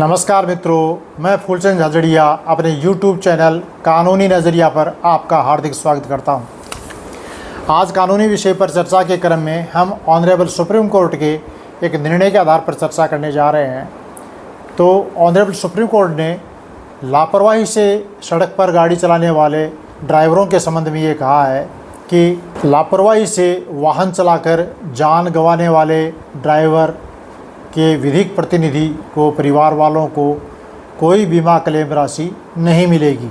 नमस्कार मित्रों, मैं फूलचंद झाझड़िया अपने YouTube चैनल कानूनी नज़रिया पर आपका हार्दिक स्वागत करता हूं। आज कानूनी विषय पर चर्चा के क्रम में हम ऑनरेबल सुप्रीम कोर्ट के एक निर्णय के आधार पर चर्चा करने जा रहे हैं। तो ऑनरेबल सुप्रीम कोर्ट ने लापरवाही से सड़क पर गाड़ी चलाने वाले ड्राइवरों के संबंध में ये कहा है कि लापरवाही से वाहन चलाकर जान गंवाने वाले ड्राइवर के विधिक प्रतिनिधि को परिवार वालों को कोई बीमा क्लेम राशि नहीं मिलेगी।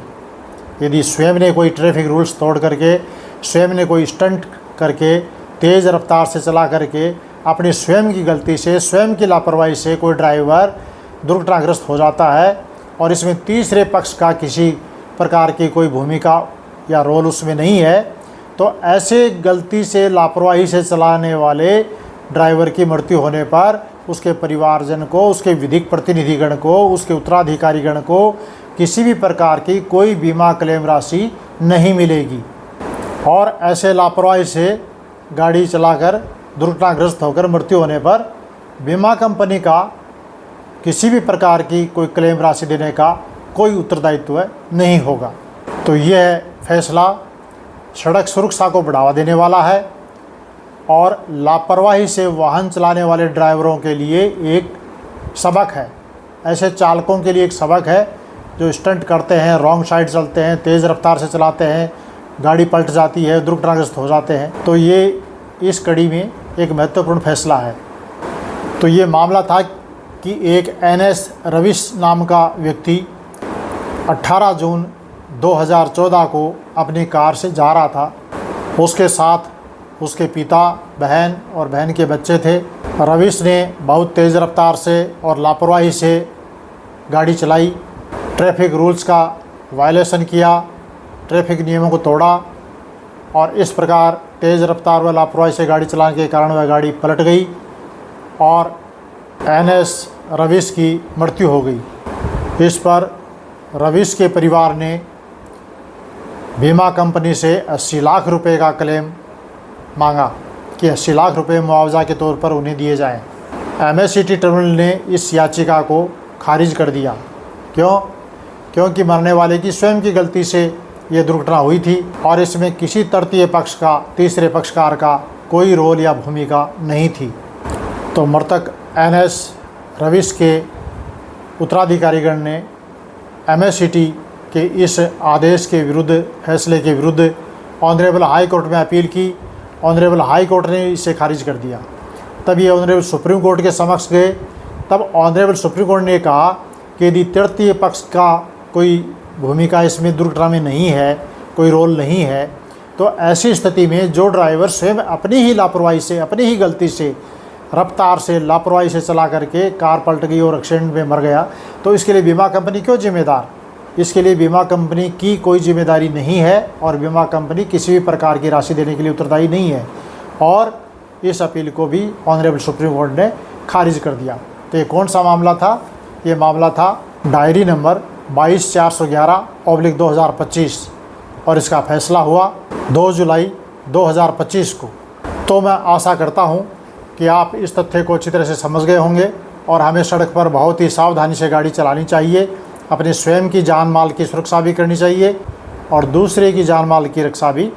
यदि स्वयं ने कोई ट्रैफिक रूल्स तोड़ करके, स्वयं ने कोई स्टंट करके, तेज़ रफ्तार से चला करके, अपनी स्वयं की गलती से, स्वयं की लापरवाही से कोई ड्राइवर दुर्घटनाग्रस्त हो जाता है और इसमें तीसरे पक्ष का किसी प्रकार की कोई भूमिका या रोल उसमें नहीं है, तो ऐसे गलती से लापरवाही से चलाने वाले ड्राइवर की मृत्यु होने पर उसके परिवारजन को, उसके विधिक प्रतिनिधिगण को, उसके उत्तराधिकारीगण को किसी भी प्रकार की कोई बीमा क्लेम राशि नहीं मिलेगी। और ऐसे लापरवाही से गाड़ी चलाकर दुर्घटनाग्रस्त होकर मृत्यु होने पर बीमा कंपनी का किसी भी प्रकार की कोई क्लेम राशि देने का कोई उत्तरदायित्व नहीं होगा। तो यह फैसला सड़क सुरक्षा को बढ़ावा देने वाला है और लापरवाही से वाहन चलाने वाले ड्राइवरों के लिए एक सबक है। ऐसे चालकों के लिए एक सबक है जो स्टंट करते हैं, रॉन्ग साइड चलते हैं, तेज़ रफ्तार से चलाते हैं, गाड़ी पलट जाती है, दुर्घटनाग्रस्त हो जाते हैं। तो ये इस कड़ी में एक महत्वपूर्ण फैसला है। तो ये मामला था कि एक NS रविश नाम का व्यक्ति 18 जून 2014 को अपनी कार से जा रहा था। उसके साथ उसके पिता, बहन और बहन के बच्चे थे। रविश ने बहुत तेज़ रफ्तार से और लापरवाही से गाड़ी चलाई, ट्रैफिक रूल्स का वायलेशन किया, ट्रैफिक नियमों को तोड़ा और इस प्रकार तेज़ रफ्तार व लापरवाही से गाड़ी चलाने के कारण वह गाड़ी पलट गई और NS रविश की मृत्यु हो गई। इस पर रविश के परिवार ने बीमा कंपनी से 80 लाख रुपए का क्लेम मांगा कि 80 लाख रुपए मुआवजा के तौर पर उन्हें दिए जाएं। MACT ट्रिब्यूनल ने इस याचिका को खारिज कर दिया। क्योंकि मरने वाले की स्वयं की गलती से ये दुर्घटना हुई थी और इसमें किसी तृतीय पक्ष का, तीसरे पक्षकार का कोई रोल या भूमिका नहीं थी। तो मृतक NS रविश के उत्तराधिकारीगण ने MACT के इस आदेश के विरुद्ध, फैसले के विरुद्ध ऑनरेबल हाई कोर्ट में अपील की। ऑनरेबल हाई कोर्ट ने इसे खारिज कर दिया। तब ये ऑनरेबल सुप्रीम कोर्ट के समक्ष गए। तब ऑनरेबल सुप्रीम कोर्ट ने कहा कि यदि तृतीय पक्ष का कोई भूमिका इसमें दुर्घटना में नहीं है, कोई रोल नहीं है, तो ऐसी स्थिति में जो ड्राइवर स्वयं अपनी ही लापरवाही से, अपनी ही गलती से, रफ्तार से, लापरवाही से चला करके कार पलट गई और एक्सीडेंट में मर गया, तो इसके लिए बीमा कंपनी क्यों जिम्मेदार? इसके लिए बीमा कंपनी की कोई जिम्मेदारी नहीं है और बीमा कंपनी किसी भी प्रकार की राशि देने के लिए उत्तरदायी नहीं है। और इस अपील को भी ऑनरेबल सुप्रीम कोर्ट ने खारिज कर दिया। तो ये कौन सा मामला था? ये मामला था डायरी नंबर 22-411/2025 और इसका फैसला हुआ 2 जुलाई 2025 को। तो मैं आशा करता हूँ कि आप इस तथ्य को अच्छी तरह से समझ गए होंगे और हमें सड़क पर बहुत ही सावधानी से गाड़ी चलानी चाहिए। अपने स्वयं की जान माल की सुरक्षा भी करनी चाहिए और दूसरे की जान माल की रक्षा भी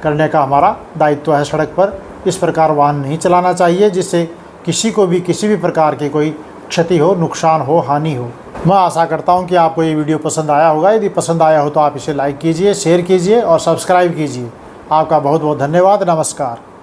करने का हमारा दायित्व है। सड़क पर इस प्रकार वाहन नहीं चलाना चाहिए जिससे किसी को भी किसी भी प्रकार की कोई क्षति हो, नुकसान हो, हानि हो। मैं आशा करता हूं कि आपको ये वीडियो पसंद आया होगा। यदि पसंद आया हो तो आप इसे लाइक कीजिए, शेयर कीजिए और सब्सक्राइब कीजिए। आपका बहुत बहुत धन्यवाद। नमस्कार।